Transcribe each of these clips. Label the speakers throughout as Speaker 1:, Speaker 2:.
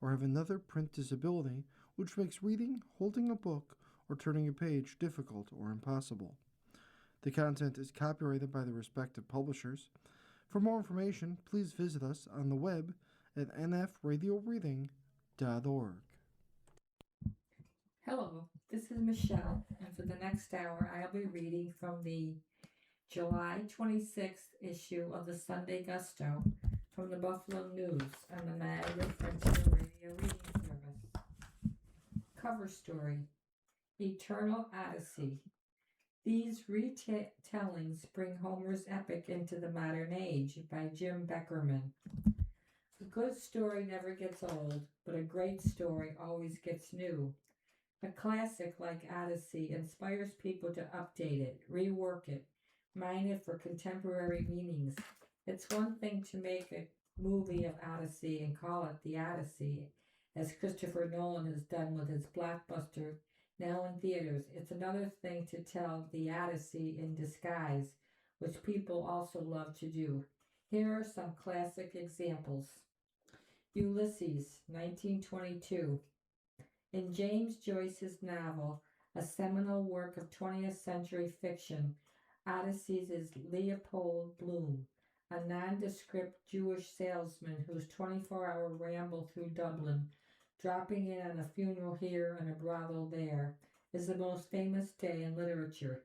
Speaker 1: or have another print disability which makes reading, holding a book, or turning a page difficult or impossible. The content is copyrighted by the respective publishers. For more information, please visit us on the web at nfradioreading.org.
Speaker 2: Hello, this is Michelle, and for the next hour, I'll be reading from the July 26th issue of the Sunday Gusto from the Buffalo News on the Niagara Frontier Radio Reading Service. Cover story: Eternal Odyssey. These retellings bring Homer's epic into the modern age by Jim Beckerman. A good story never gets old, but a great story always gets new. A classic like Odyssey inspires people to update it, rework it, mine it for contemporary meanings. It's one thing to make a movie of Odyssey and call it The Odyssey, as Christopher Nolan has done with his blockbuster now in theaters. It's another thing to tell The Odyssey in disguise, which people also love to do. Here are some classic examples. Ulysses, 1922. In James Joyce's novel, a seminal work of 20th century fiction, Odyssey is Leopold Bloom, a nondescript Jewish salesman whose 24-hour ramble through Dublin, dropping in on a funeral here and a brothel there, is the most famous day in literature.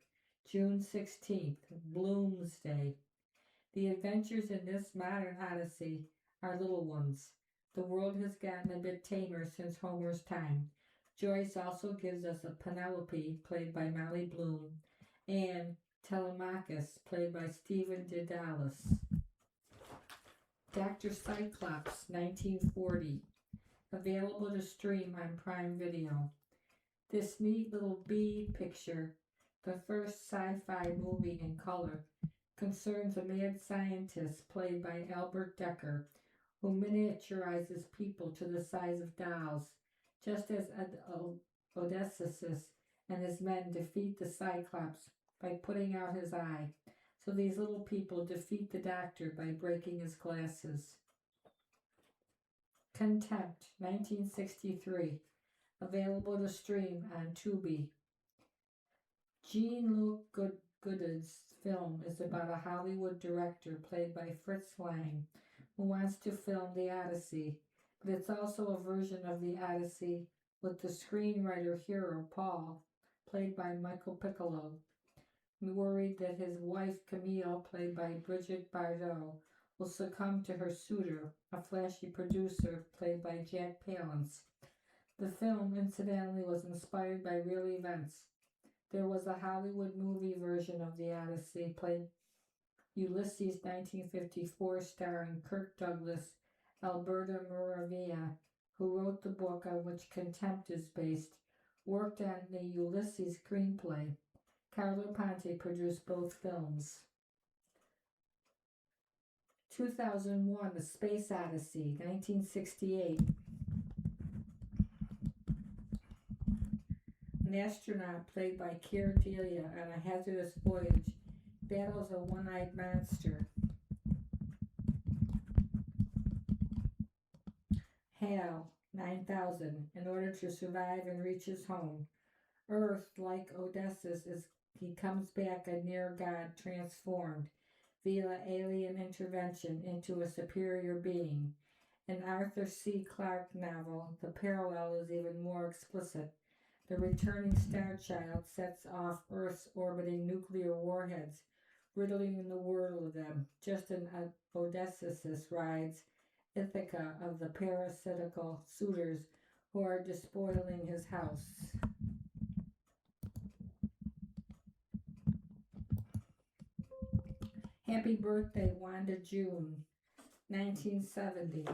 Speaker 2: June 16th, Bloom's Day. The adventures in this modern Odyssey are little ones. The world has gotten a bit tamer since Homer's time. Joyce also gives us a Penelope, played by Molly Bloom, and Telemachus, played by Stephen Dedalus. Dr. Cyclops, 1940. Available to stream on Prime Video. This neat little bee picture, the first sci-fi movie in color, concerns a mad scientist played by Albert Decker, who miniaturizes people to the size of dolls, just as Odysseus and his men defeat the Cyclops by putting out his eye. So these little people defeat the doctor by breaking his glasses. Contempt, 1963. Available to stream on Tubi. Jean-Luc Godard's film is about a Hollywood director played by Fritz Lang who wants to film The Odyssey, but it's also a version of The Odyssey with the screenwriter hero Paul, played by Michael Piccolo, worried that his wife Camille, played by Brigitte Bardot, will succumb to her suitor, a flashy producer played by Jack Palance. The film, incidentally, was inspired by real events. There was a Hollywood movie version of The Odyssey, played Ulysses 1954, starring Kirk Douglas, Alberta Moravia, who wrote the book on which Contempt is based, worked on the Ulysses screenplay. Carlo Ponti produced both films. 2001, The Space Odyssey, 1968. An astronaut played by Keir Delia on a hazardous voyage battles a one-eyed monster. Hal, 9000, in order to survive and reach his home. Earth, like Odysseus, he comes back a near god transformed via alien intervention into a superior being. In Arthur C. Clarke novel, the parallel is even more explicit. The returning star child sets off Earth's orbiting nuclear warheads, riddling the world of them, just as Odysseus rides Ithaca of the parasitical suitors who are despoiling his house. Happy Birthday, Wanda June, 1970.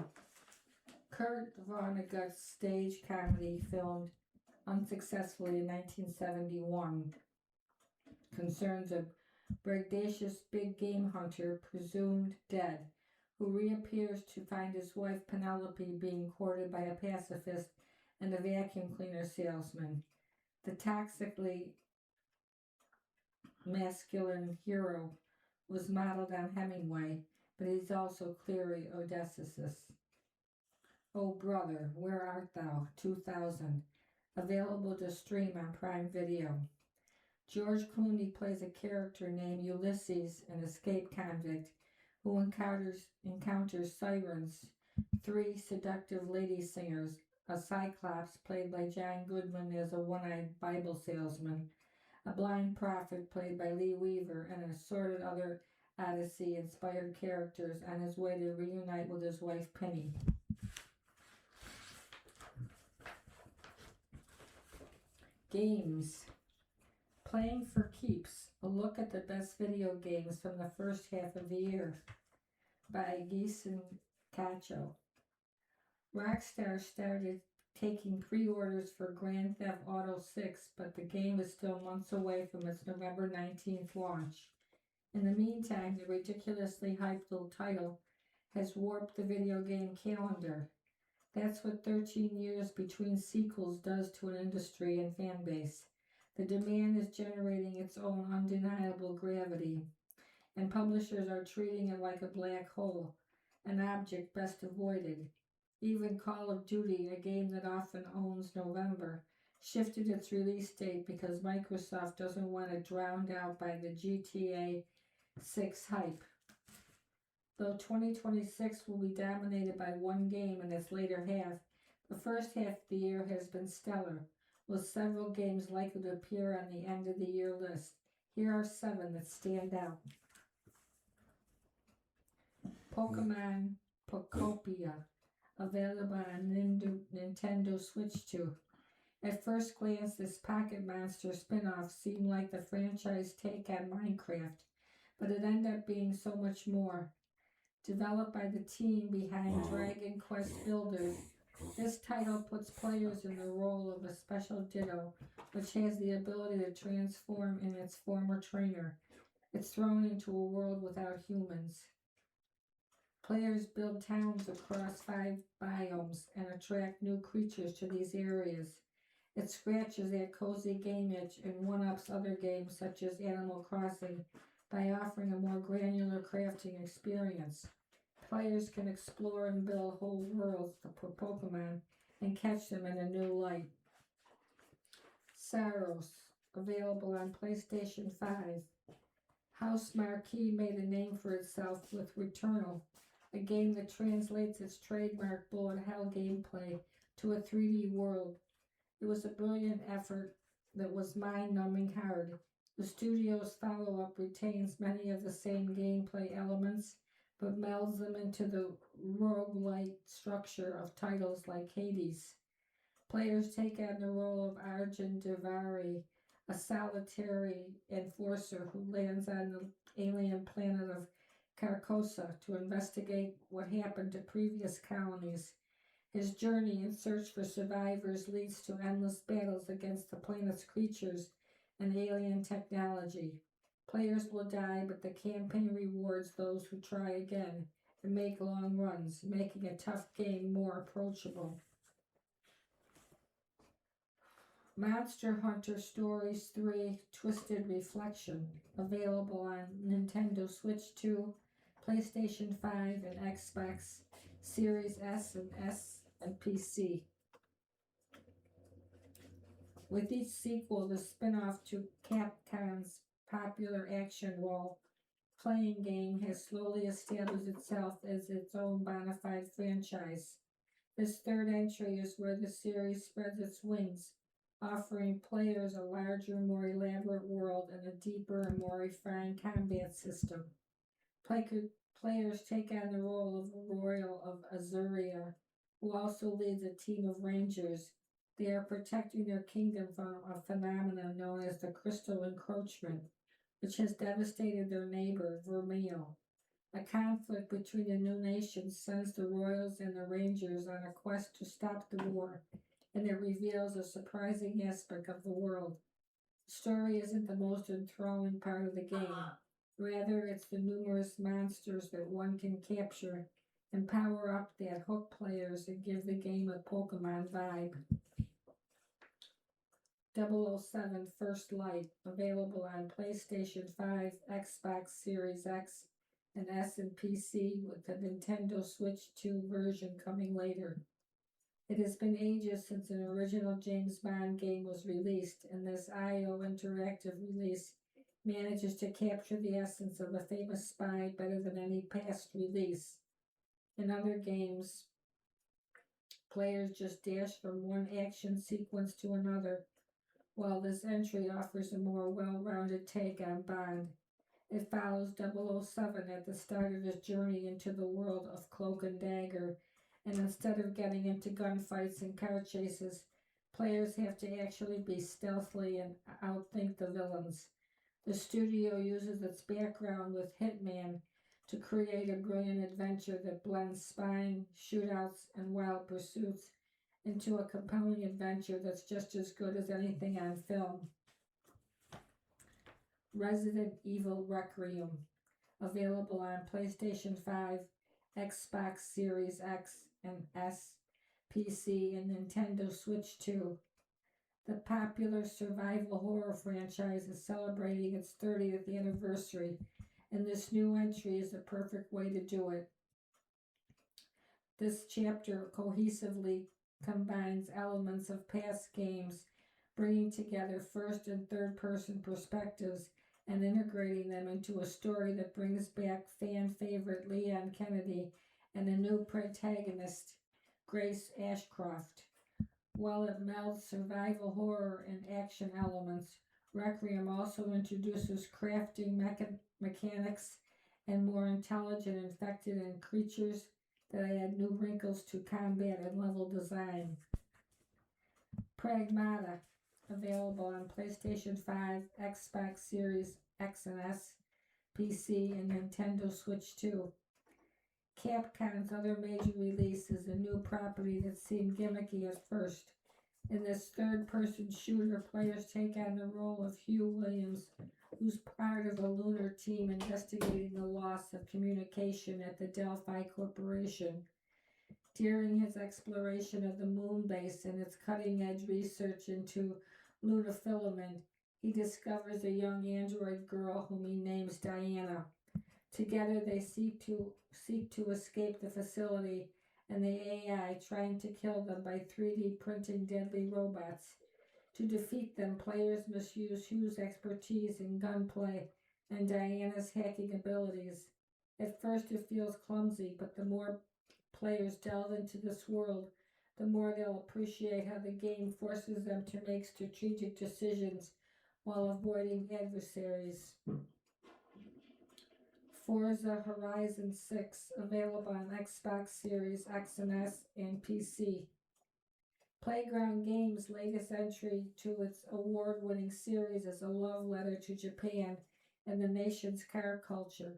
Speaker 2: Kurt Vonnegut's stage comedy filmed unsuccessfully in 1971 concerns a braggadocious big game hunter presumed dead who reappears to find his wife Penelope being courted by a pacifist and a vacuum cleaner salesman. The toxically masculine hero was modeled on Hemingway, but he's also clearly Odysseus. Oh Brother, Where Art Thou? 2000. Available to stream on Prime Video. George Clooney plays a character named Ulysses, an escaped convict, who encounters sirens, three seductive lady singers, a cyclops played by John Goodman as a one-eyed Bible salesman, a blind prophet played by Lee Weaver, and assorted other Odyssey-inspired characters on his way to reunite with his wife Penny. Games. Playing for Keeps, a look at the best video games from the first half of the year, by Gieson Cacho. Rockstar started taking pre-orders for Grand Theft Auto 6, but the game is still months away from its November 19th launch. In the meantime, the ridiculously hyped little title has warped the video game calendar. That's what 13 years between sequels does to an industry and fan base. The demand is generating its own undeniable gravity, and publishers are treating it like a black hole, an object best avoided. Even Call of Duty, a game that often owns November, shifted its release date because Microsoft doesn't want it drowned out by the GTA 6 hype. Though 2026 will be dominated by one game in its later half, the first half of the year has been stellar, with several games likely to appear on the end of the year list. Here are 7 that stand out. Pokemon Pokopia, available on Nintendo Switch 2. At first glance, this Pocket Monster spin-off seemed like the franchise take on Minecraft, but it ended up being so much more. Developed by the team behind Dragon Quest Builders, this title puts players in the role of a special Ditto, which has the ability to transform in its former trainer. It's thrown into a world without humans. Players build towns across 5 biomes and attract new creatures to these areas. It scratches that cozy game itch and one-ups other games such as Animal Crossing by offering a more granular crafting experience. Players can explore and build whole worlds for Pokemon and catch them in a new light. Saros, available on PlayStation 5. House Marquee made a name for itself with Returnal, a game that translates its trademark bullet hell gameplay to a 3D world. It was a brilliant effort that was mind-numbing hard. The studio's follow-up retains many of the same gameplay elements, but melds them into the roguelike structure of titles like Hades. Players take on the role of Arjun Devari, a solitary enforcer who lands on the alien planet of Carcosa to investigate what happened to previous colonies. His journey in search for survivors leads to endless battles against the planet's creatures and alien technology. Players will die, but the campaign rewards those who try again and make long runs, making a tough game more approachable. Monster Hunter Stories 3 Twisted Reflection, available on Nintendo Switch 2, PlayStation 5, and Xbox Series S and PC. With each sequel, the spin-off to Capcom's popular action role-playing game has slowly established itself as its own bona fide franchise. This third entry is where the series spreads its wings, offering players a larger, more elaborate world and a deeper and more refined combat system. Players take on the role of Royal of Azuria, who also leads a team of rangers. They are protecting their kingdom from a phenomenon known as the Crystal Encroachment, which has devastated their neighbor, Vermeil. A conflict between the new nations sends the royals and the rangers on a quest to stop the war, and it reveals a surprising aspect of the world. The story isn't the most enthralling part of the game. Rather, it's the numerous monsters that one can capture and power up that hook players and give the game a Pokemon vibe. 007 First Light, available on PlayStation 5, Xbox Series X, and S and PC, with the Nintendo Switch 2 version coming later. It has been ages since an original James Bond game was released, and this IO interactive release manages to capture the essence of the famous spy better than any past release. In other games, players just dash from one action sequence to another, while this entry offers a more well-rounded take on Bond. It follows 007 at the start of his journey into the world of Cloak and Dagger, and instead of getting into gunfights and car chases, players have to actually be stealthy and outthink the villains. The studio uses its background with Hitman to create a brilliant adventure that blends spying, shootouts, and wild pursuits into a compelling adventure that's just as good as anything on film. Resident Evil Requiem, available on PlayStation 5, Xbox Series X and S, PC, and Nintendo Switch 2. The popular survival horror franchise is celebrating its 30th anniversary, and this new entry is the perfect way to do it. This chapter cohesively combines elements of past games, bringing together first and third person perspectives and integrating them into a story that brings back fan favorite Leon Kennedy and a new protagonist, Grace Ashcroft. While it melds survival horror and action elements, Requiem also introduces crafting mechanics and more intelligent infected and creatures that add new wrinkles to combat and level design. Pragmata, available on PlayStation 5, Xbox Series X and S, PC, and Nintendo Switch 2. Capcom's other major release is a new property that seemed gimmicky at first. In this third-person shooter, players take on the role of Hugh Williams, who's part of a lunar team investigating the loss of communication at the Delphi Corporation. During his exploration of the moon base and its cutting-edge research into lunafilament, he discovers a young android girl whom he names Diana. Together they seek to escape the facility and the AI trying to kill them by 3D printing deadly robots. To defeat them, players must use Hugh's expertise in gunplay and Diana's hacking abilities. At first it feels clumsy, but the more players delve into this world, the more they'll appreciate how the game forces them to make strategic decisions while avoiding adversaries. Forza Horizon 6, available on Xbox Series X and S and PC. Playground Games' latest entry to its award-winning series is a love letter to Japan and the nation's car culture.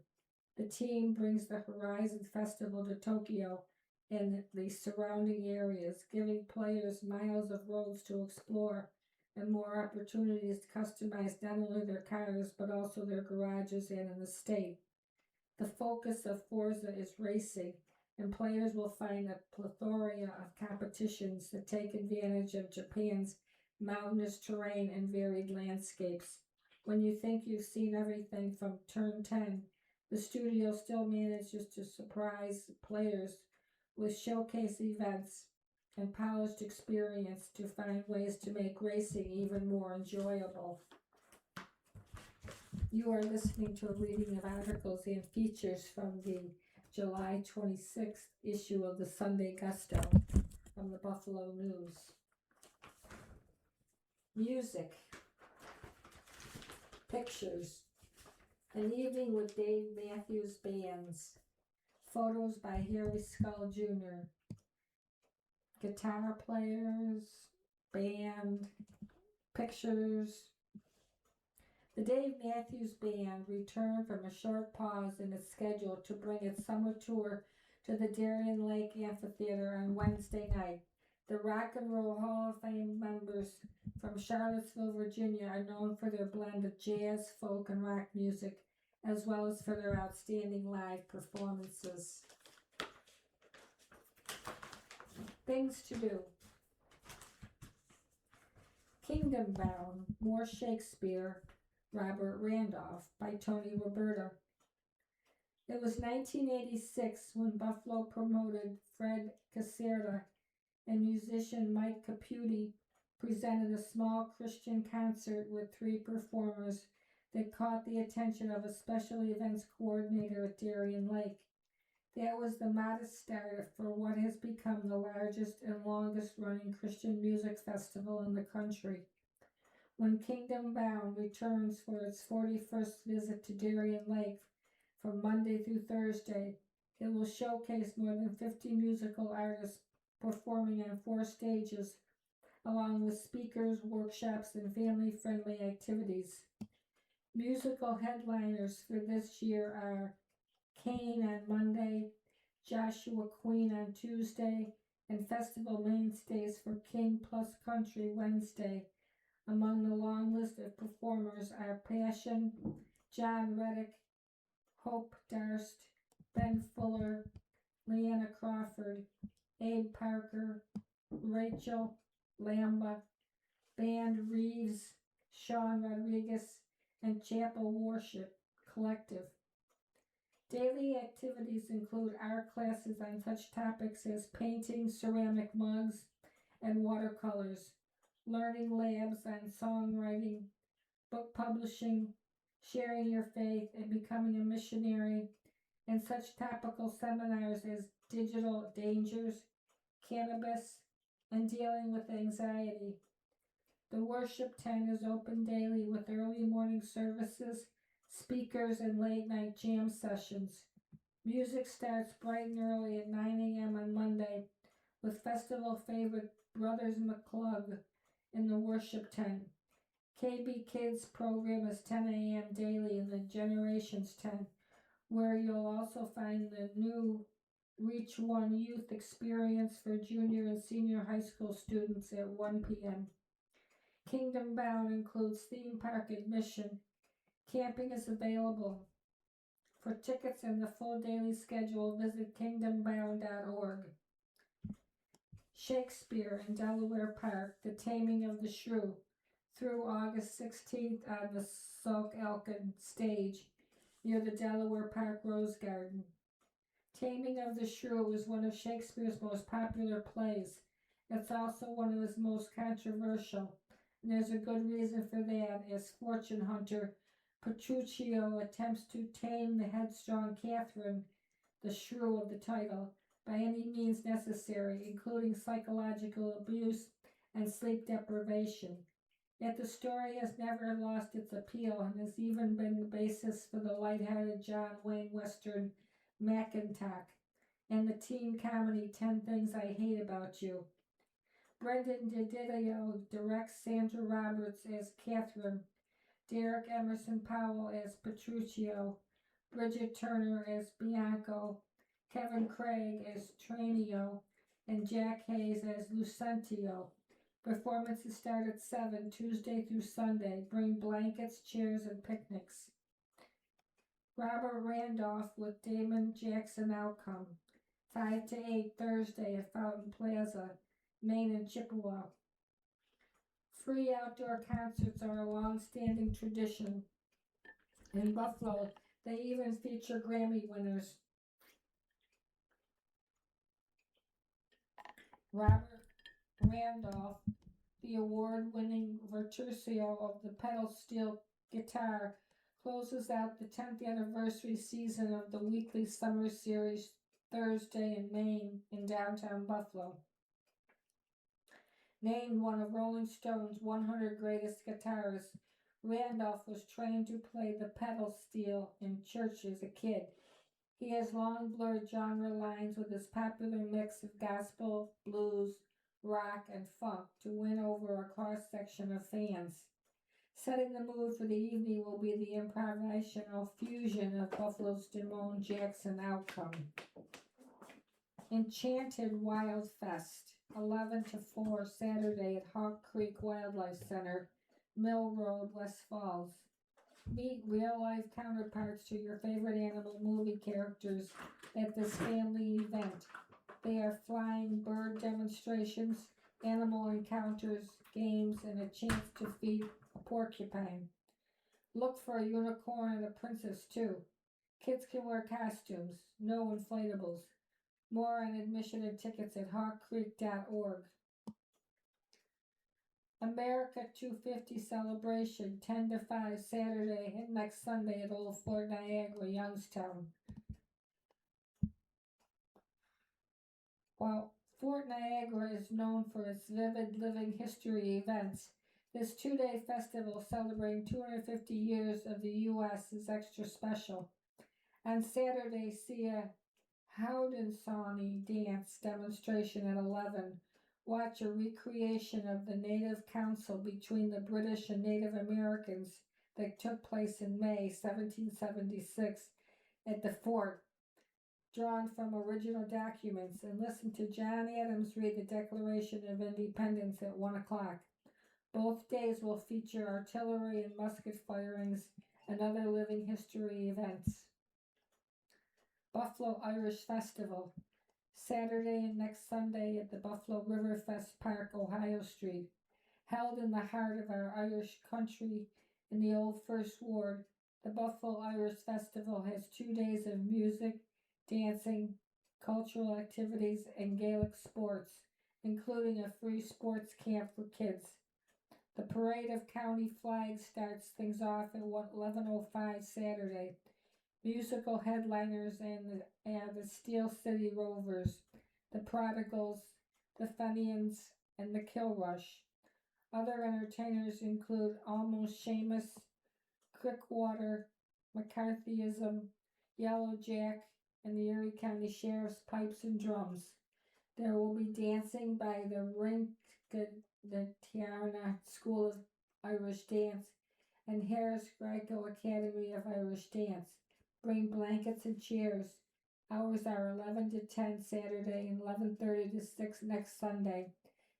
Speaker 2: The team brings the Horizon Festival to Tokyo and the surrounding areas, giving players miles of roads to explore and more opportunities to customize not only their cars but also their garages and in the state. The focus of Forza is racing, and players will find a plethora of competitions that take advantage of Japan's mountainous terrain and varied landscapes. When you think you've seen everything from Turn 10, the studio still manages to surprise players with showcase events and polished experience to find ways to make racing even more enjoyable. You are listening to a reading of articles and features from the July 26th issue of the Sunday Gusto from the Buffalo News. Music. Pictures. An evening with Dave Matthews Bands. Photos by Harry Skull Jr. Guitar players. Band. Pictures. The Dave Matthews Band returned from a short pause in its schedule to bring its summer tour to the Darien Lake Amphitheater on Wednesday night. The Rock and Roll Hall of Fame members from Charlottesville, Virginia are known for their blend of jazz, folk, and rock music, as well as for their outstanding live performances. Things to do. Kingdom Bound, More Shakespeare, Robert Randolph by Tony Roberta. It was 1986 when Buffalo promoted Fred Caserta and musician Mike Caputi presented a small Christian concert with 3 performers that caught the attention of a special events coordinator at Darien Lake. That was the modest start for what has become the largest and longest running Christian music festival in the country. When Kingdom Bound returns for its 41st visit to Darien Lake from Monday through Thursday, it will showcase more than 50 musical artists performing on 4 stages, along with speakers, workshops, and family-friendly activities. Musical headliners for this year are Kane on Monday, Joshua Queen on Tuesday, and festival mainstays for King Plus Country Wednesday. Among the long list of performers are Passion, John Reddick, Hope Darst, Ben Fuller, Leanna Crawford, Abe Parker, Rachel Lamba, Band Reeves, Sean Rodriguez, and Chapel Worship Collective. Daily activities include art classes on such topics as painting, ceramic mugs, and watercolors, learning labs on songwriting, book publishing, sharing your faith, and becoming a missionary, and such topical seminars as digital dangers, cannabis, and dealing with anxiety. The worship tent is open daily with early morning services, speakers, and late night jam sessions. Music starts bright and early at 9 a.m. on Monday with festival favorite Brothers McClug in the worship tent. KB Kids program is 10 a.m. daily in the Generations tent, where you'll also find the new Reach One Youth Experience for junior and senior high school students at 1 p.m. Kingdom Bound includes theme park admission. Camping is available. For tickets and the full daily schedule, visit kingdombound.org. Shakespeare in Delaware Park, The Taming of the Shrew, through August 16th on the Sauk Elkin stage near the Delaware Park Rose Garden. Taming of the Shrew is one of Shakespeare's most popular plays. It's also one of his most controversial, and there's a good reason for that, as fortune hunter Petruchio attempts to tame the headstrong Catherine, the shrew of the title, by any means necessary, including psychological abuse and sleep deprivation. Yet the story has never lost its appeal and has even been the basis for the lighthearted John Wayne Western McIntosh and the teen comedy 10 Things I Hate About You. Brendan DiDio directs Sandra Roberts as Catherine, Derek Emerson Powell as Petruchio, Bridget Turner as Bianco, Kevin Craig as Tranio, and Jack Hayes as Lucentio. Performances start at 7 Tuesday through Sunday. Bring blankets, chairs, and picnics. Robert Randolph with Damon Jackson Outcome, 5 to 8 Thursday at Fountain Plaza, Maine and Chippewa. Free outdoor concerts are a long-standing tradition. In Buffalo, they even feature Grammy winners. Robert Randolph, the award-winning virtuoso of the pedal steel guitar, closes out the 10th anniversary season of the weekly summer series Thursday in Maine in downtown Buffalo. Named one of Rolling Stone's 100 greatest guitarists, Randolph was trained to play the pedal steel in church as a kid. He has long blurred genre lines with his popular mix of gospel, blues, rock, and funk to win over a cross-section of fans. Setting the mood for the evening will be the improvisational fusion of Buffalo's Damone Jackson Outcome. Enchanted Wild Fest, 11 to 4 Saturday at Hawk Creek Wildlife Center, Mill Road, West Falls. Meet real-life counterparts to your favorite animal movie characters at this family event. They are flying bird demonstrations, animal encounters, games, and a chance to feed a porcupine. Look for a unicorn and a princess, too. Kids can wear costumes, no inflatables. More on admission and tickets at hawkcreek.org. America 250 celebration 10 to 5 Saturday and next Sunday at Old Fort Niagara, Youngstown. While Fort Niagara is known for its vivid living history events, this 2-day festival celebrating 250 years of the U.S. is extra special. On Saturday, see a Haudenosaunee dance demonstration at 11. Watch a recreation of the Native Council between the British and Native Americans that took place in May 1776 at the fort, drawn from original documents, and listen to John Adams read the Declaration of Independence at 1 o'clock. Both days will feature artillery and musket firings and other living history events. Buffalo Irish Festival, Saturday and next Sunday at the Buffalo Riverfest Park, Ohio Street. Held in the heart of our Irish country in the Old First Ward, the Buffalo Irish Festival has 2 days of music, dancing, cultural activities, and Gaelic sports, including a free sports camp for kids. The parade of county flags starts things off at 11:05 Saturday. Musical headliners and the Steel City Rovers, the Prodigals, the Fenians, and the Kilrush. Other entertainers include Almost Seamus, Crickwater, McCarthyism, Yellow Jack, and the Erie County Sheriff's Pipes and Drums. There will be dancing by the Tiarna School of Irish Dance and Harris Greco Academy of Irish Dance. Bring blankets and chairs. Hours are 11 to 10 Saturday and 11:30 to 6 next Sunday.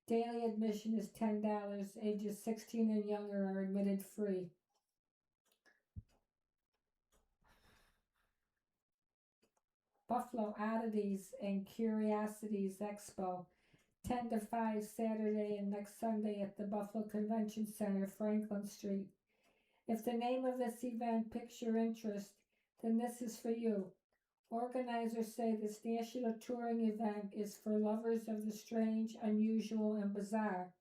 Speaker 2: Daily admission is $10. Ages 16 and younger are admitted free. Buffalo Oddities and Curiosities Expo, 10 to 5 Saturday and next Sunday at the Buffalo Convention Center, Franklin Street. If the name of this event piques your interest, then this is for you. Organizers say this national touring event is for lovers of the strange, unusual, and bizarre.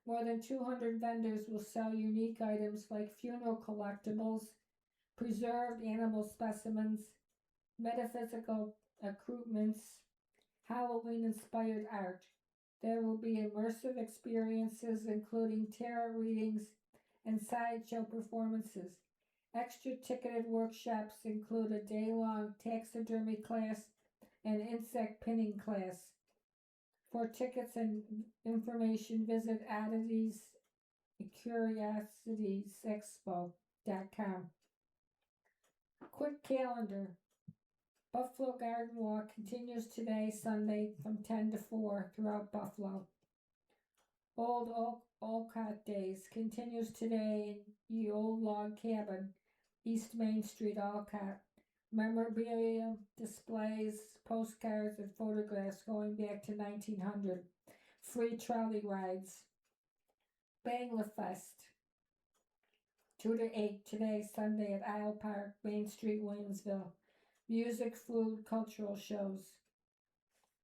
Speaker 2: More than 200 vendors will sell unique items like funeral collectibles, preserved animal specimens, metaphysical accoutrements, Halloween-inspired art. There will be immersive experiences including tarot readings and sideshow performances. Extra ticketed workshops include a day-long taxidermy class and insect pinning class. For tickets and information, visit oddities.curiositiesexpo.com. Quick calendar. Buffalo Garden Walk continues today, Sunday, from 10 to 4 throughout Buffalo. Old Olcott Days continues today in the Old Log Cabin, East Main Street, Olcott. Memorabilia, displays, postcards, and photographs going back to 1900. Free trolley rides. Bangla Fest, 2 to 8 today, Sunday at Isle Park, Main Street, Williamsville. Music, food, cultural shows.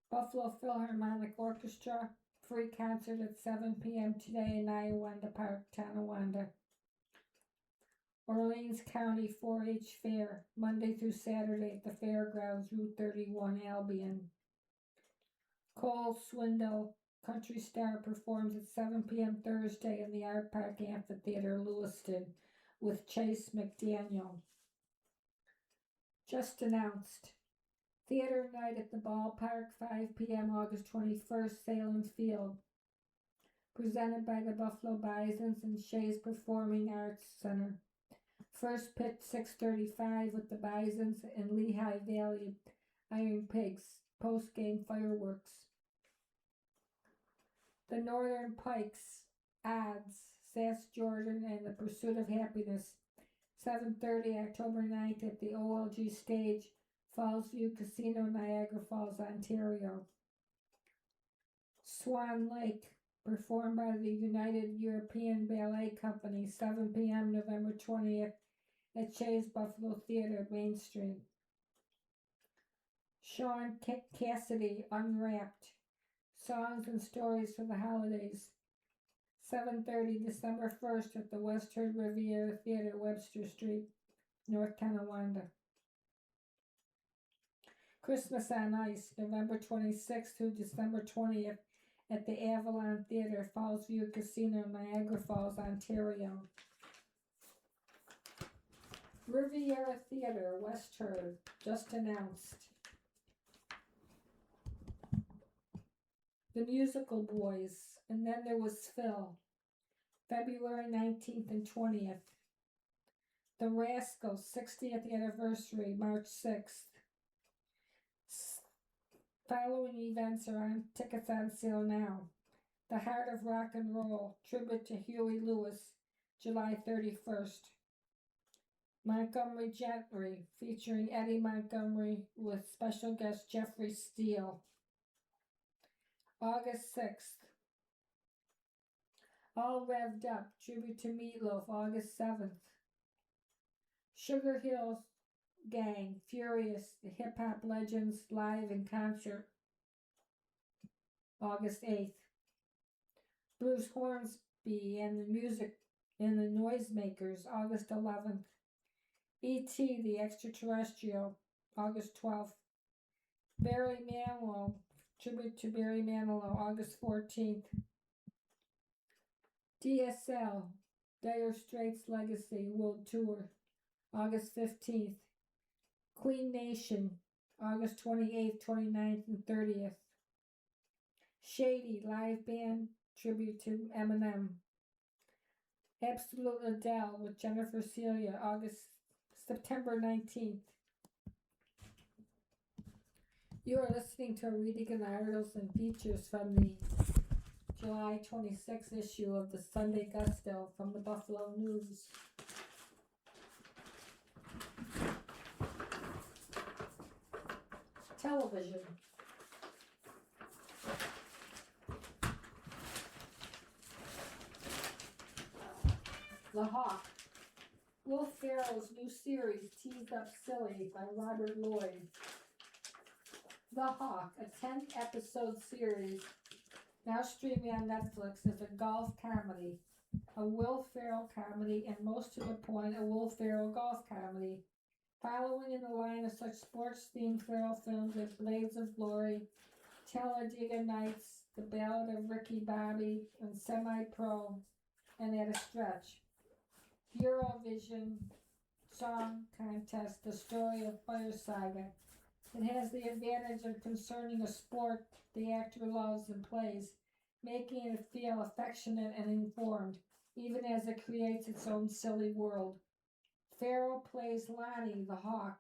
Speaker 2: Buffalo Philharmonic Orchestra, free concert at 7 p.m. today in Iowanda Park, Tonawanda. Orleans County 4-H Fair, Monday through Saturday at the Fairgrounds, Route 31, Albion. Cole Swindle Country Star performs at 7 p.m. Thursday in the Art Park Amphitheater, Lewiston, with Chase McDaniel. Just announced. Theater night at the ballpark, 5 p.m. August 21st, Salem Field. Presented by the Buffalo Bisons and Shays Performing Arts Center. First pitch 6:35 with the Bisons and Lehigh Valley Iron Pigs. Post-game fireworks. The Northern Pikes, Odds, Sass Jordan, and the Pursuit of Happiness. 7:30 October 9th at the OLG Stage, Fallsview Casino, Niagara Falls, Ontario. Swan Lake, performed by the United European Ballet Company, 7 p.m. November 20th at Shays Buffalo Theater, Main Street. Sean Cassidy, Unwrapped. Songs and Stories for the Holidays. 7:30, December 1st at the Western Riviera Theater, Webster Street, North Tonawanda. Christmas on Ice, November 26th through December 20th at the Avalon Theater, Fallsview Casino, Niagara Falls, Ontario. Riviera Theater, Western, just announced. The Musical Boys, and then there was Phil, February 19th and 20th. The Rascals, 60th anniversary, March 6th. Following events are on tickets on sale now. The Heart of Rock and Roll, tribute to Huey Lewis, July 31st. Montgomery Gentry, featuring Eddie Montgomery with special guest Jeffrey Steele, August 6th. All Revved Up, tribute to Meatloaf, August 7th. Sugar Hill Gang, Furious, the Hip Hop Legends, live in concert, August 8th. Bruce Hornsby and the Noisemakers, August 11th. E.T. the Extraterrestrial, August 12th. Barry Manilow, tribute to Barry Manilow, August 14th. DSL, Dire Straits Legacy World Tour, August 15th. Queen Nation, August 28th, 29th, and 30th. Shady, live band tribute to Eminem. Absolute Adele with Jennifer Celia, September 19th. You are listening to a reading of articles and features from the July 26th issue of the Sunday Gusto from the Buffalo News. Television. The Hawk. Will Ferrell's new series, Teased Up Silly, by Robert Lloyd. The Hawk, a 10-episode series, now streaming on Netflix, is a golf comedy, a Will Ferrell comedy, and most to the point, a Will Ferrell golf comedy, following in the line of such sports-themed Ferrell films as Blades of Glory, Talladega Nights, The Ballad of Ricky Bobby, and Semi-Pro, and At a Stretch. Eurovision Song Contest, The Story of Fire Saga. It has the advantage of concerning a sport the actor loves and plays, making it feel affectionate and informed, even as it creates its own silly world. Ferrell plays Lonnie the Hawk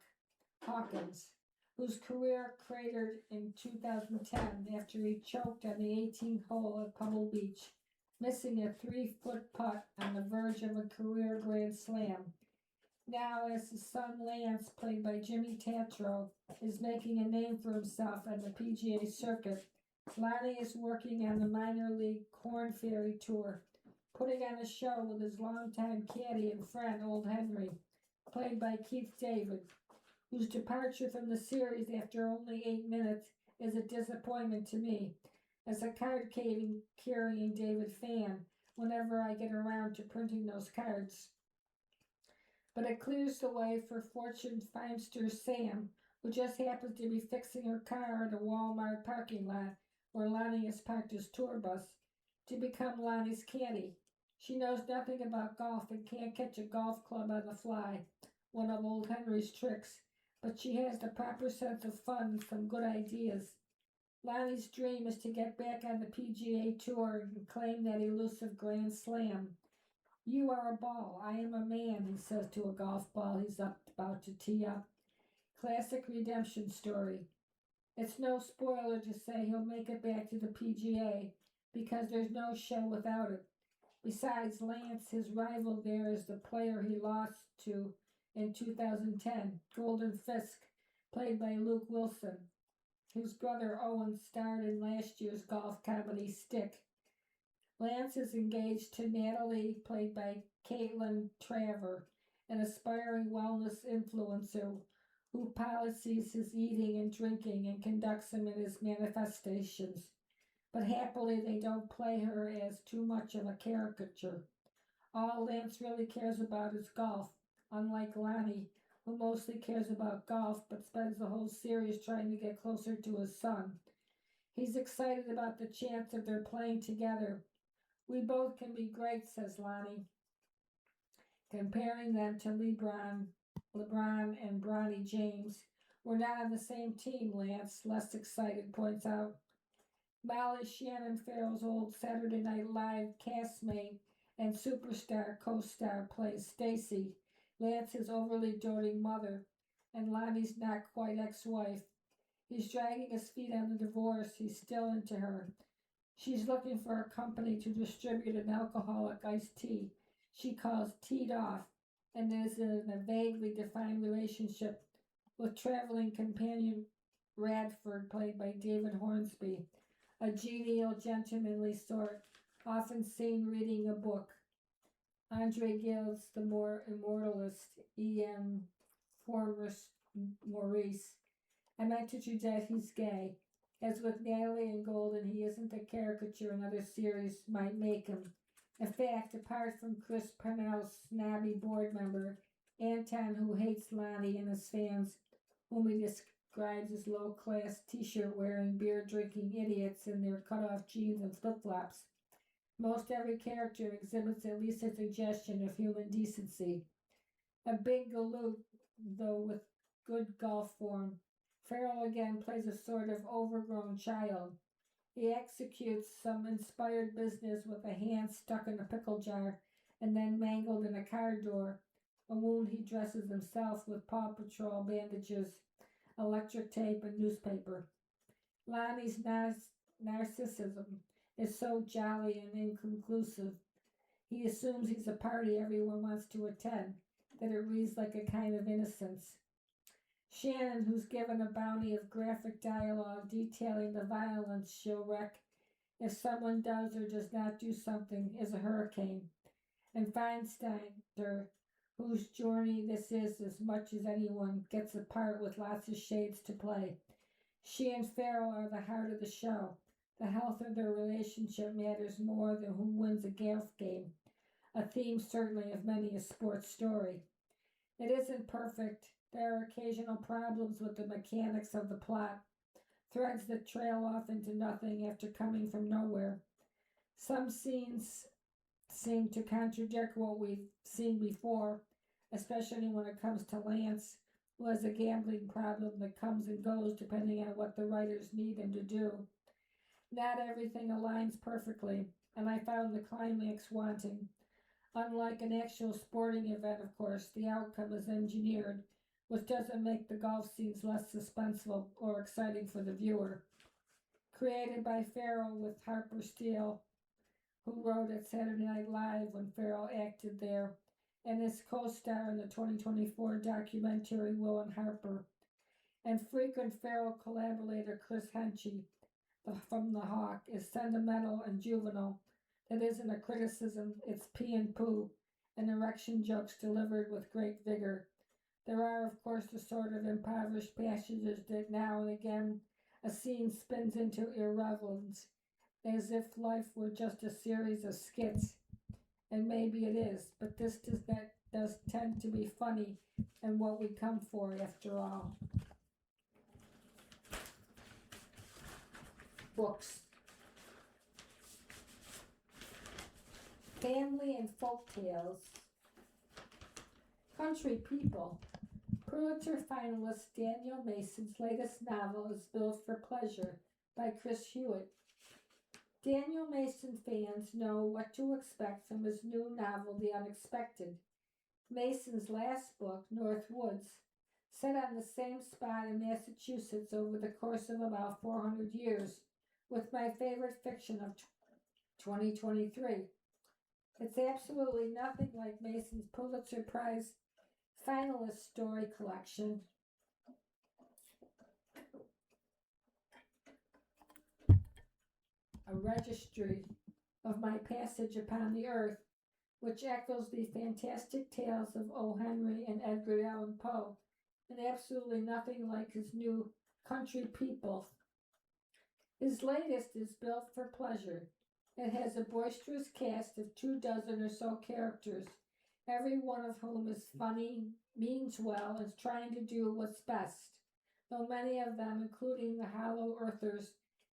Speaker 2: Hawkins, whose career cratered in 2010 after he choked on the 18th hole at Pebble Beach, missing a 3-foot putt on the verge of a career grand slam. Now, as his son Lance, played by Jimmy Tatro, is making a name for himself on the PGA circuit, Lonnie is working on the minor league Corn Ferry Tour, putting on a show with his longtime caddy and friend, Old Henry, played by Keith David, whose departure from the series after only 8 minutes is a disappointment to me, as a card-carrying David fan whenever I get around to printing those cards. But it clears the way for Fortune Findster Sam, who just happens to be fixing her car in a Walmart parking lot where Lonnie has parked his tour bus, to become Lonnie's caddy. She knows nothing about golf and can't catch a golf club on the fly, one of Old Henry's tricks, but she has the proper sense of fun and some good ideas. Lonnie's dream is to get back on the PGA Tour and claim that elusive Grand Slam. You are a ball, I am a man, he says to a golf ball he's about to tee up. Classic redemption story. It's no spoiler to say he'll make it back to the PGA, because there's no show without it. Besides Lance, his rival there is the player he lost to in 2010, Golden Fisk, played by Luke Wilson, whose brother Owen starred in last year's golf comedy Stick. Lance is engaged to Natalie, played by Caitlin Traver, an aspiring wellness influencer who policies his eating and drinking and conducts him in his manifestations. But happily they don't play her as too much of a caricature. All Lance really cares about is golf, unlike Lonnie, who mostly cares about golf but spends the whole series trying to get closer to his son. He's excited about the chance of their playing together. We both can be great, says Lonnie, comparing them to LeBron and Bronny James. We're not on the same team, Lance, less excited points out. Molly Shannon Farrell's old Saturday Night Live castmate and superstar co-star plays Stacy, Lance's overly doting mother, and Lonnie's not quite ex-wife. He's dragging his feet on the divorce. He's still into her. She's looking for a company to distribute an alcoholic iced tea she calls Teed Off, and is in a vaguely defined relationship with traveling companion Radford, played by David Hornsby, a genial, gentlemanly sort, often seen reading a book. Andre Gil's The More Immortalist, E.M. Formers Maurice. I meant to suggest he's gay. As with Natalie and Golden, he isn't the caricature another series might make him. In fact, apart from Chris Parnell's snobby board member, Anton, who hates Lonnie and his fans, whom he describes as low-class t-shirt wearing, beer-drinking idiots in their cut-off jeans and flip-flops, most every character exhibits at least a suggestion of human decency. A big galoot, though with good golf form, Farrell again plays a sort of overgrown child. He executes some inspired business with a hand stuck in a pickle jar and then mangled in a car door, a wound he dresses himself with Paw Patrol bandages, electric tape, and newspaper. Lonnie's narcissism is so jolly and inconclusive. He assumes he's a party everyone wants to attend, that it reads like a kind of innocence. Shannon, who's given a bounty of graphic dialogue detailing the violence she'll wreak if someone does or does not do something, is a hurricane. And Feinsteiner, whose journey this is as much as anyone, gets a part with lots of shades to play. She and Farrell are the heart of the show. The health of their relationship matters more than who wins a golf game, a theme certainly of many a sports story. It isn't perfect. There are occasional problems with the mechanics of the plot, threads that trail off into nothing after coming from nowhere. Some scenes seem to contradict what we've seen before, especially when it comes to Lance, who has a gambling problem that comes and goes depending on what the writers need him to do. Not everything aligns perfectly, and I found the climax wanting. Unlike an actual sporting event, of course, the outcome is engineered, which doesn't make the golf scenes less suspenseful or exciting for the viewer. Created by Farrell with Harper Steele, who wrote at Saturday Night Live when Farrell acted there, and his co-star in the 2024 documentary Will and Harper, and frequent Farrell collaborator Chris Henchy from The Hawk, is sentimental and juvenile. That isn't a criticism, it's pee and poo, and erection jokes delivered with great vigor. There are, of course, the sort of impoverished passages that now and again a scene spins into irrelevance, as if life were just a series of skits. And maybe it is, but this does tend to be funny and what we come for after all. Books. Family and Folk Tales. Country People. Pulitzer finalist Daniel Mason's latest novel is Built for Pleasure by Chris Hewitt. Daniel Mason fans know what to expect from his new novel, The Unexpected. Mason's last book, North Woods, set on the same spot in Massachusetts over the course of about 400 years, with my favorite fiction of 2023. It's absolutely nothing like Mason's Pulitzer Prize finalist story collection, A Registry of My Passage Upon the Earth, which echoes the fantastic tales of O. Henry and Edgar Allan Poe, and absolutely nothing like his new Country People. His latest is built for pleasure. It has a boisterous cast of 24 or so characters, every one of whom is funny, means well, and is trying to do what's best, though many of them, including the hollow earthers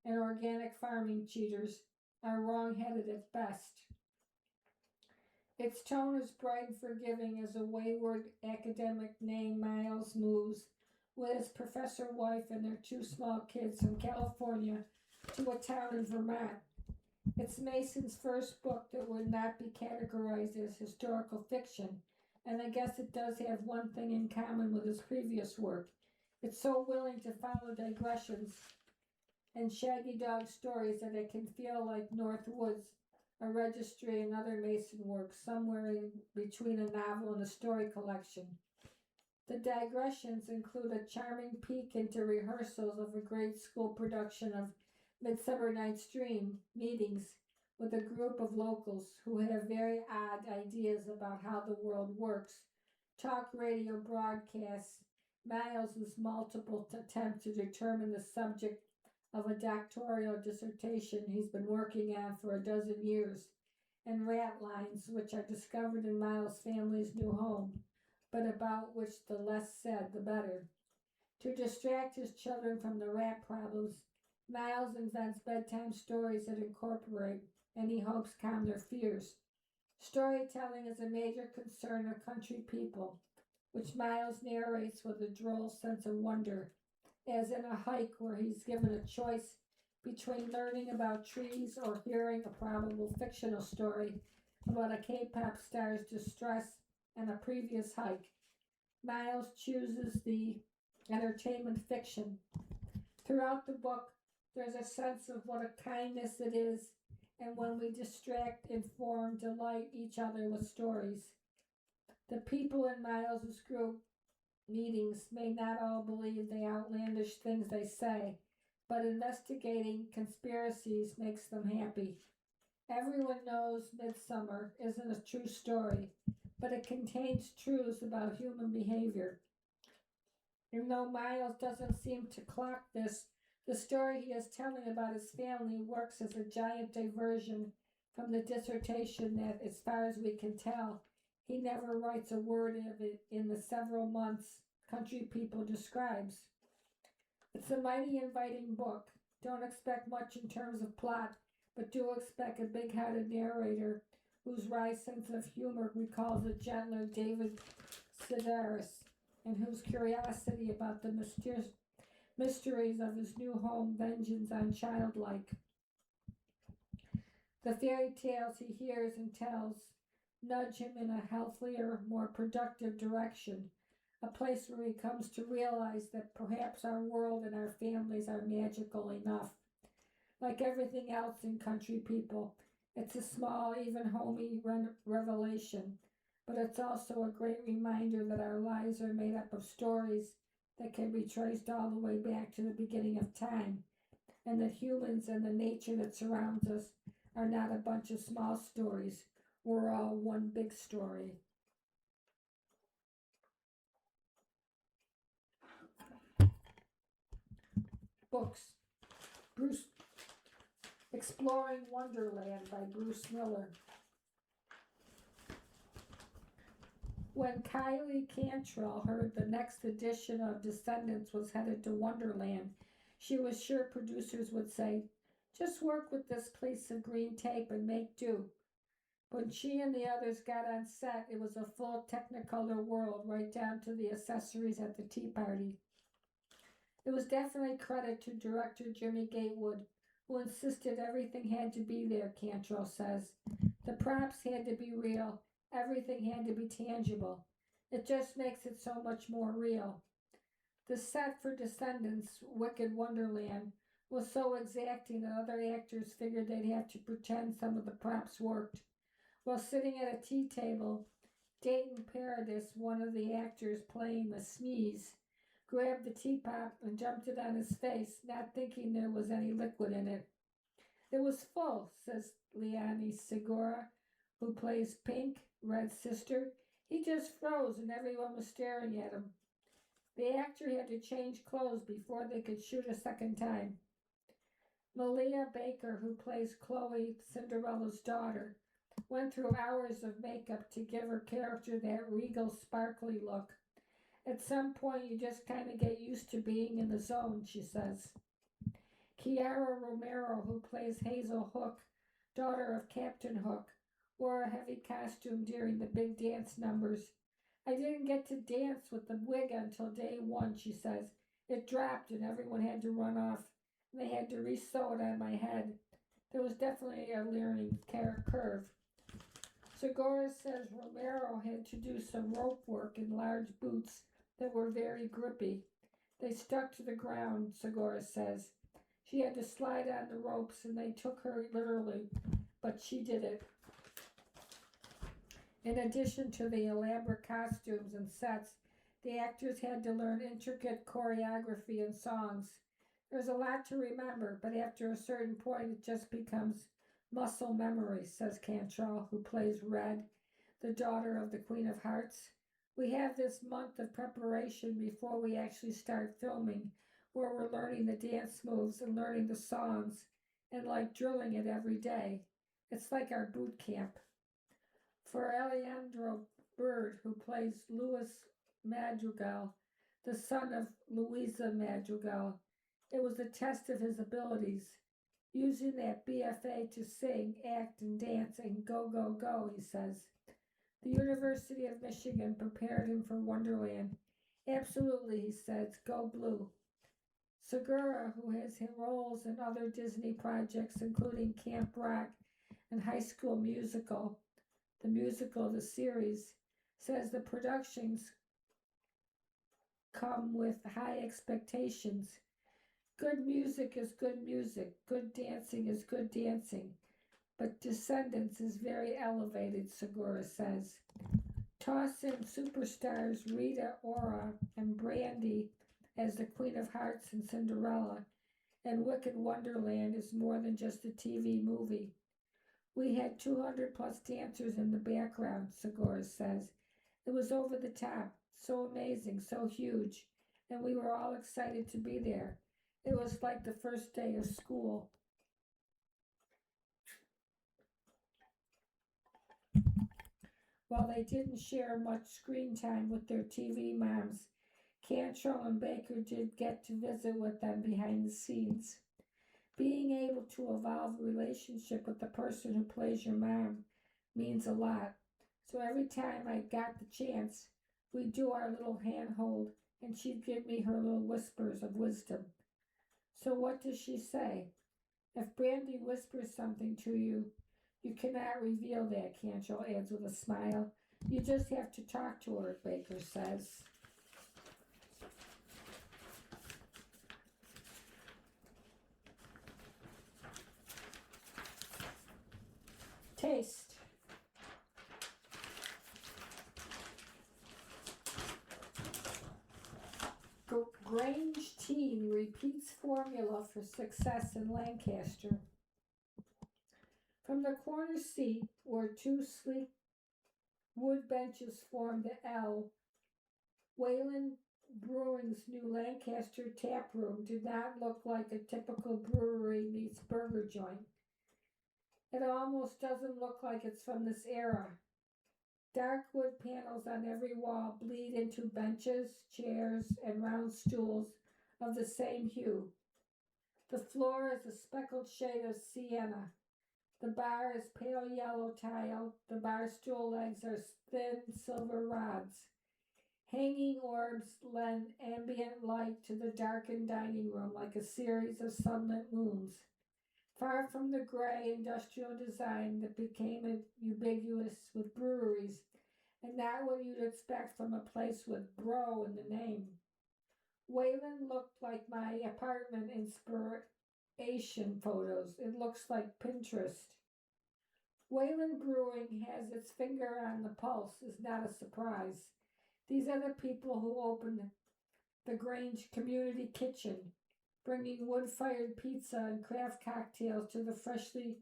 Speaker 2: and organic farming cheaters, are wrong-headed at best. Its tone is bright and forgiving as a wayward academic named Miles moves with his professor wife and their 2 small kids from California to a town in Vermont. It's Mason's first book that would not be categorized as historical fiction, and I guess it does have one thing in common with his previous work. It's so willing to follow digressions and shaggy dog stories that it can feel like North Woods, a registry, and other Mason works, somewhere in between a novel and a story collection. The digressions include a charming peek into rehearsals of a grade school production of Midsummer Night's Dream meetings with a group of locals who have very odd ideas about how the world works, talk radio broadcasts, Miles's multiple attempts to determine the subject of a doctoral dissertation he's been working on for a dozen years, and rat lines which are discovered in Miles' family's new home, but about which the less said the better. To distract his children from the rat problems, Miles invents bedtime stories that incorporate, and he hopes calm their fears. Storytelling is a major concern of Country People, which Miles narrates with a droll sense of wonder, as in a hike where he's given a choice between learning about trees or hearing a probable fictional story about a K-pop star's distress and a previous hike. Miles chooses the entertainment fiction. Throughout the book, there's a sense of what a kindness it is, and when we distract, inform, delight each other with stories. The people in Miles's group meetings may not all believe the outlandish things they say, but investigating conspiracies makes them happy. Everyone knows Midsummer isn't a true story, but it contains truths about human behavior. And though Miles doesn't seem to clock this, the story he is telling about his family works as a giant diversion from the dissertation that, as far as we can tell, he never writes a word of it in the several months Country People describes. It's a mighty inviting book. Don't expect much in terms of plot, but do expect a big-hearted narrator whose wry sense of humor recalls a gentler David Sedaris, and whose curiosity about the mysteries of his new home vengeance on childlike. The fairy tales he hears and tells nudge him in a healthier, more productive direction, a place where he comes to realize that perhaps our world and our families are magical enough. Like everything else in Country People, it's a small, even homey revelation, but it's also a great reminder that our lives are made up of stories that can be traced all the way back to the beginning of time, and that humans and the nature that surrounds us are not a bunch of small stories. We're all one big story. Books. Bruce Exploring Wonderland by Bruce Miller. When Kylie Cantrell heard the next edition of Descendants was headed to Wonderland, she was sure producers would say, "Just work with this piece of green tape and make do." When she and the others got on set, it was a full Technicolor world, right down to the accessories at the tea party. It was definitely credit to director Jimmy Gatewood, who insisted everything had to be there, Cantrell says. The props had to be real. Everything had to be tangible. It just makes it so much more real. The set for Descendants, Wicked Wonderland, was so exacting that other actors figured they'd have to pretend some of the props worked. While sitting at a tea table, Dayton Paradis, one of the actors playing the Sneeze, grabbed the teapot and jumped it on his face, not thinking there was any liquid in it. "It was full," says Leonie Segura, who plays Pink, Red's sister. "He just froze and everyone was staring at him." The actor had to change clothes before they could shoot a second time. Malia Baker, who plays Chloe, Cinderella's daughter, went through hours of makeup to give her character that regal, sparkly look. At some point, you just kind of get used to being in the zone, she says. Kiara Romero, who plays Hazel Hook, daughter of Captain Hook, wore a heavy costume during the big dance numbers. I didn't get to dance with the wig until day one, she says. It dropped and everyone had to run off. They had to re-sew it on my head. There was definitely a learning curve. Segura says Romero had to do some rope work in large boots that were very grippy. They stuck to the ground, Segura says. She had to slide on the ropes and they took her literally, but she did it. In addition to the elaborate costumes and sets, the actors had to learn intricate choreography and songs. There's a lot to remember, but after a certain point it just becomes muscle memory, says Cantrell, who plays Red, the daughter of the Queen of Hearts. We have this month of preparation before we actually start filming, where we're learning the dance moves and learning the songs and like drilling it every day. It's like our boot camp. For Alejandro Bird, who plays Luis Madrigal, the son of Luisa Madrigal, it was a test of his abilities. Using that BFA to sing, act, and dance and go, go, go, he says. The University of Michigan prepared him for Wonderland. Absolutely, he says, go blue. Segura, who has roles in other Disney projects, including Camp Rock and High School Musical, the series, says the productions come with high expectations. Good music is good music. Good dancing is good dancing. But Descendants is very elevated, Segura says. Toss in superstars Rita Ora and Brandy as the Queen of Hearts and Cinderella, and Wicked Wonderland is more than just a TV movie. We had 200 plus dancers in the background, Segura says. It was over the top, so amazing, so huge, and we were all excited to be there. It was like the first day of school. While they didn't share much screen time with their TV moms, Cantrell and Baker did get to visit with them behind the scenes. Being able to evolve a relationship with the person who plays your mom means a lot. So every time I got the chance, we'd do our little handhold and she'd give me her little whispers of wisdom. So what does she say? If Brandy whispers something to you, you cannot reveal that, Cantrell adds with a smile. You just have to talk to her, Baker says. Taste. Grange Teen repeats formula for success in Lancaster. From the corner seat, where two sleek wood benches form the L, Wayland Brewing's new Lancaster tap room did not look like a typical brewery meets burger joint. It almost doesn't look like it's from this era. Dark wood panels on every wall bleed into benches, chairs, and round stools of the same hue. The floor is a speckled shade of sienna. The bar is pale yellow tile. The bar stool legs are thin silver rods. Hanging orbs lend ambient light to the darkened dining room like a series of sunlit moons. Far from the gray industrial design that became ubiquitous with breweries, and not what you'd expect from a place with bro in the name. Wayland looked like my apartment inspiration photos. It looks like Pinterest. Wayland Brewing has its finger on the pulse is not a surprise. These are the people who opened the Grange Community Kitchen, bringing wood-fired pizza and craft cocktails to the freshly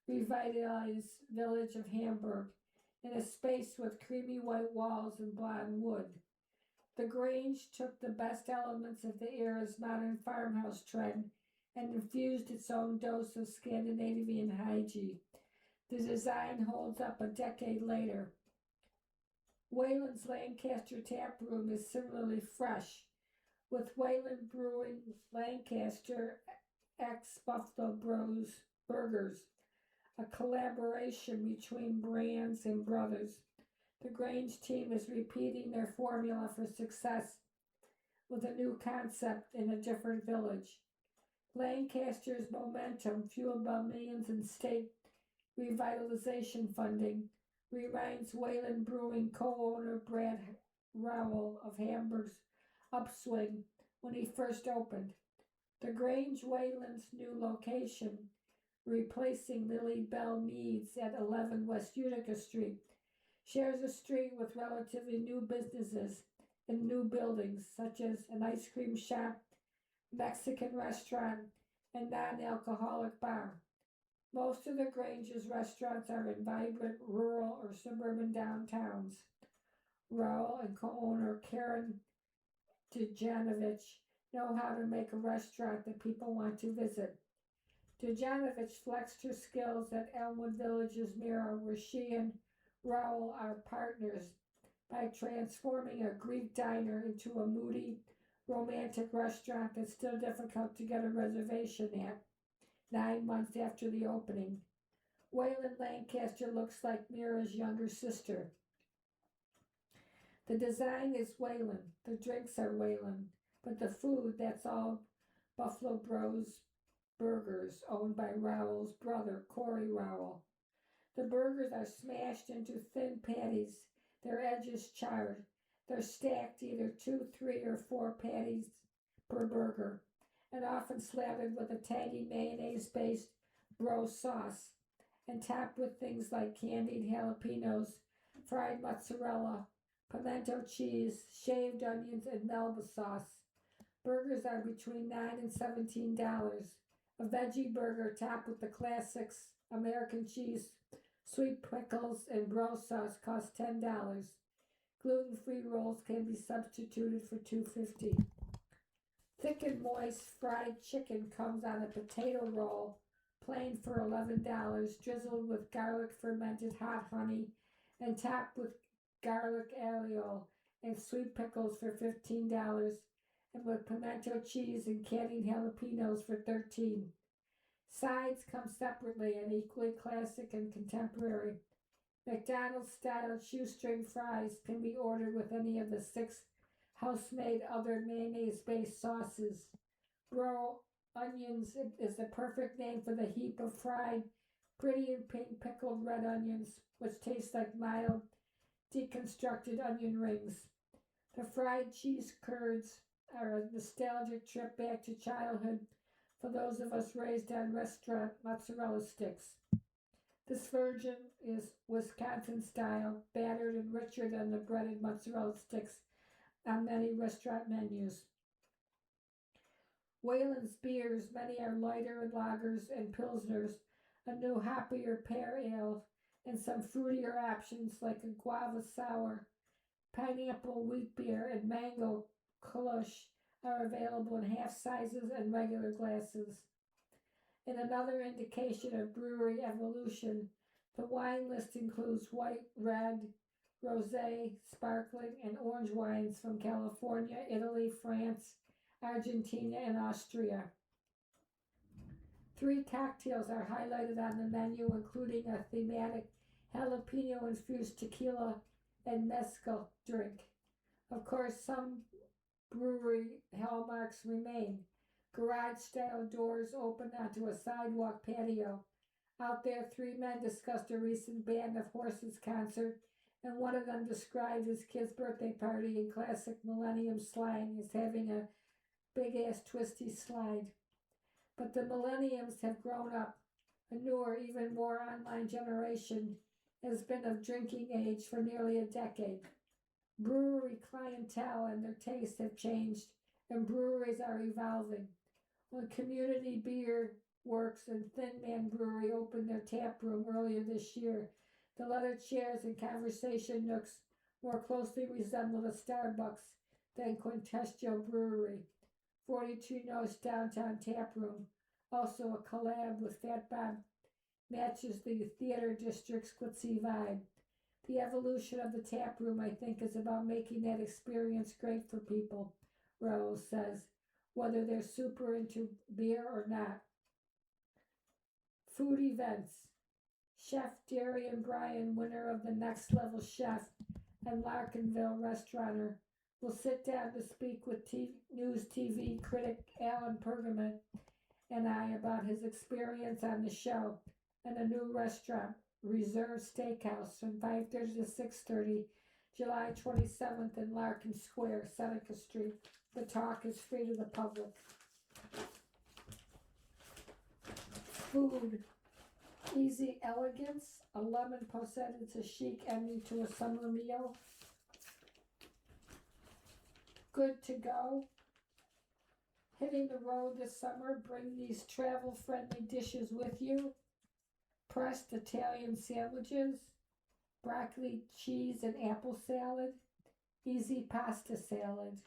Speaker 2: revitalized village of Hamburg in a space with creamy white walls and blonde wood. The Grange took the best elements of the era's modern farmhouse trend and infused its own dose of Scandinavian hygiene. The design holds up a decade later. Wayland's Lancaster Tap Room is similarly fresh, with Wayland Brewing Lancaster ex Buffalo Bros Burgers, a collaboration between brands and brothers. The Grange team is repeating their formula for success with a new concept in a different village. Lancaster's momentum, fueled by millions in state revitalization funding, reminds Wayland Brewing co-owner Brad Rowell of Hamburg's upswing when he first opened. The Grange Wayland's new location, replacing Lily Bell Meads at 11 West Utica Street, shares a street with relatively new businesses in new buildings such as an ice cream shop, Mexican restaurant, and non-alcoholic bar. Most of the Grange's restaurants are in vibrant rural or suburban downtowns. Rowell and co-owner Karen Dejanovich know how to make a restaurant that people want to visit. Dejanovich flexed her skills at Elmwood Village's Mirror, where she and Rowell are partners, by transforming a Greek diner into a moody, romantic restaurant that's still difficult to get a reservation at 9 months after the opening. Wayland Lancaster looks like Mira's younger sister. The design is Wayland, the drinks are Wayland, but the food, that's all Buffalo Bros Burgers, owned by Rowell's brother, Corey Rowell. The burgers are smashed into thin patties, their edges charred. They're stacked either 2, 3, or 4 patties per burger, and often slathered with a tangy mayonnaise-based bro sauce, and topped with things like candied jalapenos, fried mozzarella, pimento cheese, shaved onions, and Melba sauce. Burgers are between $9 and $17. A veggie burger topped with the classics American cheese, sweet pickles, and bro sauce costs $10. Gluten-free rolls can be substituted for $2.50. Thick and moist fried chicken comes on a potato roll, plain for $11, drizzled with garlic fermented hot honey, and topped with garlic aioli and sweet pickles for $15, and with pimento cheese and candied jalapenos for $13. Sides come separately and equally classic and contemporary. McDonald's-style shoestring fries can be ordered with any of the 6 house-made other mayonnaise-based sauces. Bro onions is the perfect name for the heap of fried, pretty and pink pickled red onions, which taste like mild, deconstructed onion rings. The fried cheese curds are a nostalgic trip back to childhood for those of us raised on restaurant mozzarella sticks. This version is Wisconsin style, battered and richer than the breaded mozzarella sticks on many restaurant menus. Wayland's beers, many are lighter lagers and pilsners, a new hoppier pear ale, and some fruitier options like a guava sour, pineapple wheat beer, and mango klush are available in half sizes and regular glasses. In another indication of brewery evolution, the wine list includes white, red, rosé, sparkling, and orange wines from California, Italy, France, Argentina, and Austria. 3 cocktails are highlighted on the menu, including a thematic jalapeno-infused tequila and mezcal drink. Of course, some brewery hallmarks remain. Garage-style doors open onto a sidewalk patio. Out there, 3 men discussed a recent Band of Horses concert, and one of them described his kid's birthday party in classic millennium slang as having a big-ass twisty slide. But the millenniums have grown up. A newer, even more online generation has been of drinking age for nearly a decade. Brewery clientele and their tastes have changed, and breweries are evolving. When Community Beer Works and Thin Man Brewery opened their tap room earlier this year, the leather chairs and conversation nooks more closely resembled a Starbucks then Quintessio Brewery, 42 Notes Downtown Tap Room, also a collab with Fat Bob, matches the theater district's glitzy vibe. The evolution of the tap room, I think, is about making that experience great for people, Raoul says, whether they're super into beer or not. Food events. Chef Darian Bryan, winner of the Next Level Chef and Larkinville restauranter, will sit down to speak with News TV critic Alan Pergament and I about his experience on the show and a new restaurant, Reserve Steakhouse, from 5:30 to 6:30, July 27th in Larkin Square, Seneca Street. The talk is free to the public. Food. Easy elegance, a lemon posset is a chic ending to a summer meal. Good to go. Hitting the road this summer, bring these travel-friendly dishes with you. Pressed Italian sandwiches, broccoli, cheese, and apple salad, easy pasta salad.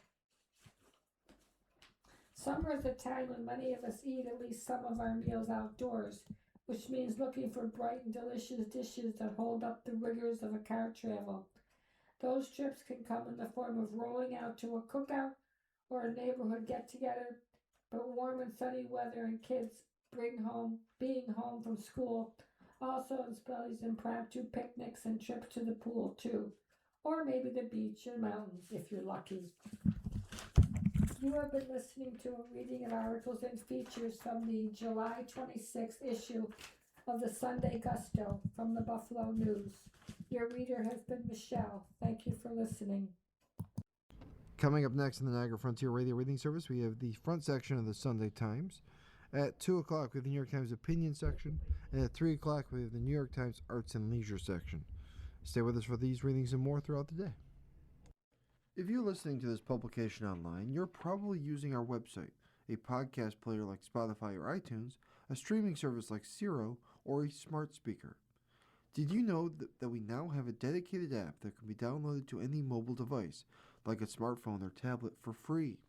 Speaker 2: Summer is a time when many of us eat at least some of our meals outdoors, which means looking for bright and delicious dishes that hold up the rigors of a car travel. Those trips can come in the form of rolling out to a cookout or a neighborhood get-together, but warm and sunny weather and kids being home from school also spells impromptu picnics and trips to the pool too, or maybe the beach or mountains if you're lucky. You have been listening to a reading of articles and features from the July 26th issue of the Sunday Gusto from the Buffalo News. Your reader has been Michelle. Thank you for listening.
Speaker 1: Coming up next in the Niagara Frontier Radio Reading Service, we have the front section of the Sunday Times. At 2 o'clock, we have the New York Times Opinion section. And at 3 o'clock, we have the New York Times Arts and Leisure section. Stay with us for these readings and more throughout the day. If you're listening to this publication online, you're probably using our website, a podcast player like Spotify or iTunes, a streaming service like Siro, or a smart speaker. Did you know that we now have a dedicated app that can be downloaded to any mobile device, like a smartphone or tablet, for free?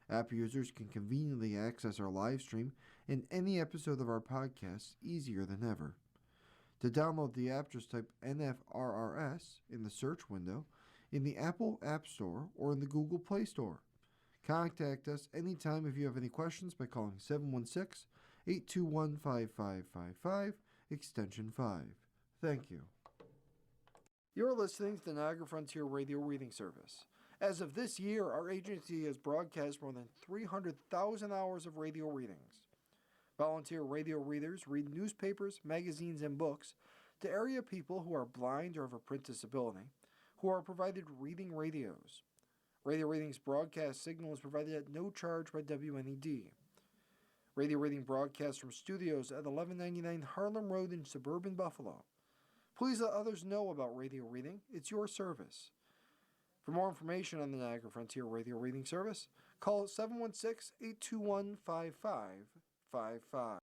Speaker 1: App users can conveniently access our live stream and any episode of our podcast easier than ever. To download the app, just type NFRRS in the search window in the Apple App Store or in the Google Play Store. Contact us anytime if you have any questions by calling 716-821-5555, extension 5. Thank you. You're listening to the Niagara Frontier Radio Reading Service. As of this year, our agency has broadcast more than 300,000 hours of radio readings. Volunteer radio readers read newspapers, magazines, and books to area people who are blind or have a print disability, who are provided reading radios. Radio Reading's broadcast signal is provided at no charge by WNED. Radio Reading broadcasts from studios at 1199 Harlem Road in suburban Buffalo. Please let others know about Radio Reading. It's your service. For more information on the Niagara Frontier Radio Reading Service, call 716-821-5555.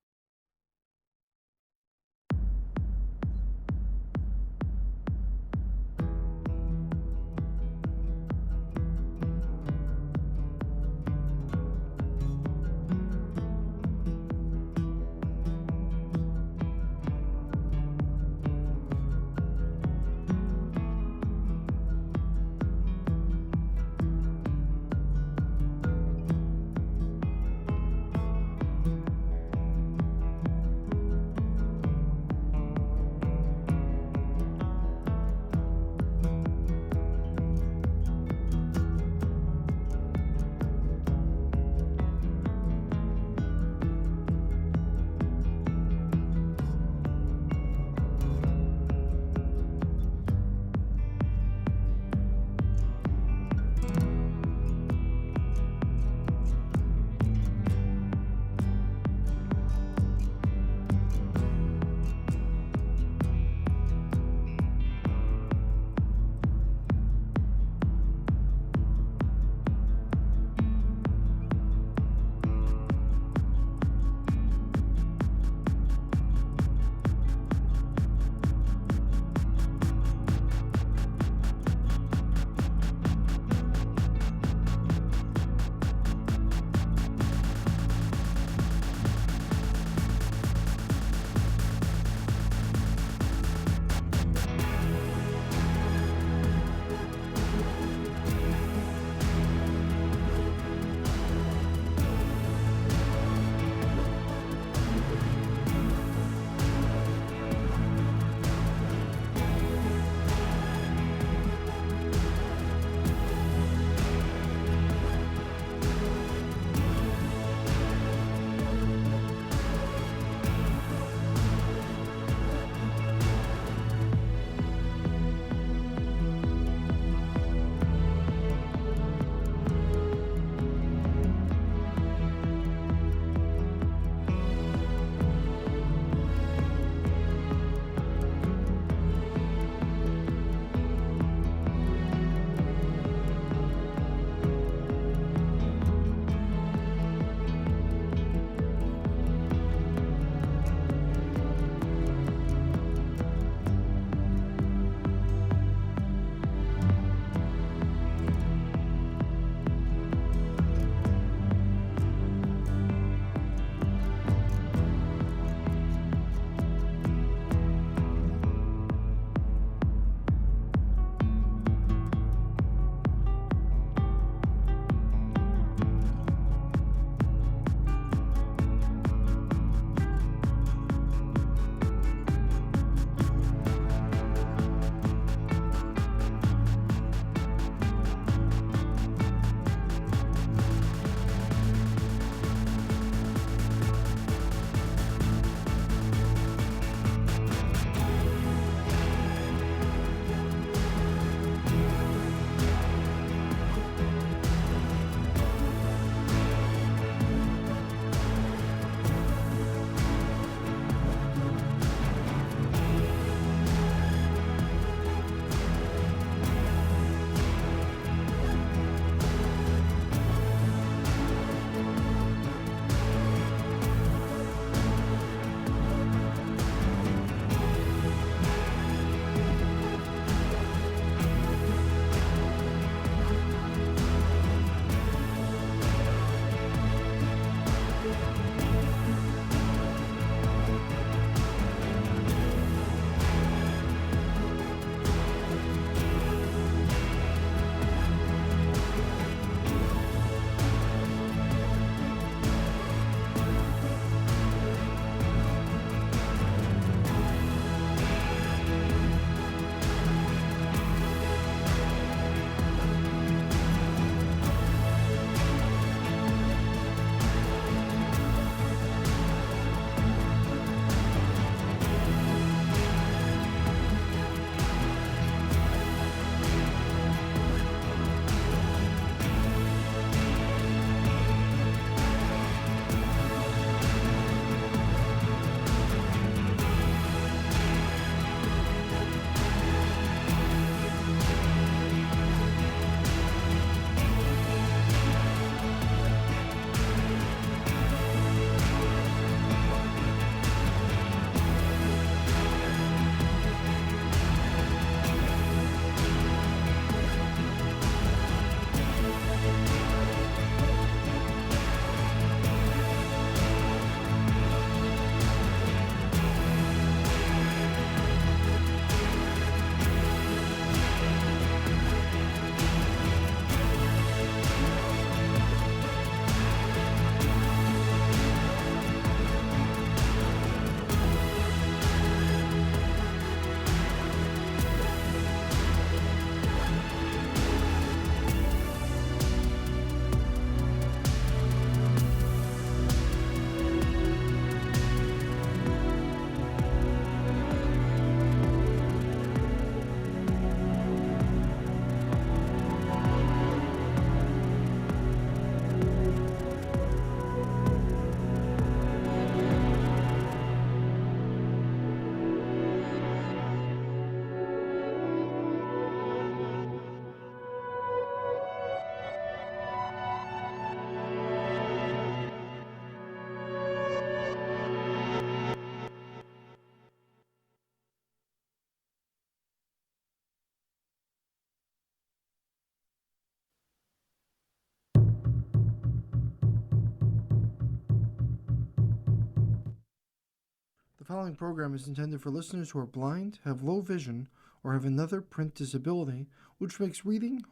Speaker 1: following program is intended for listeners who are blind, have low vision, or have another print disability, which makes reading,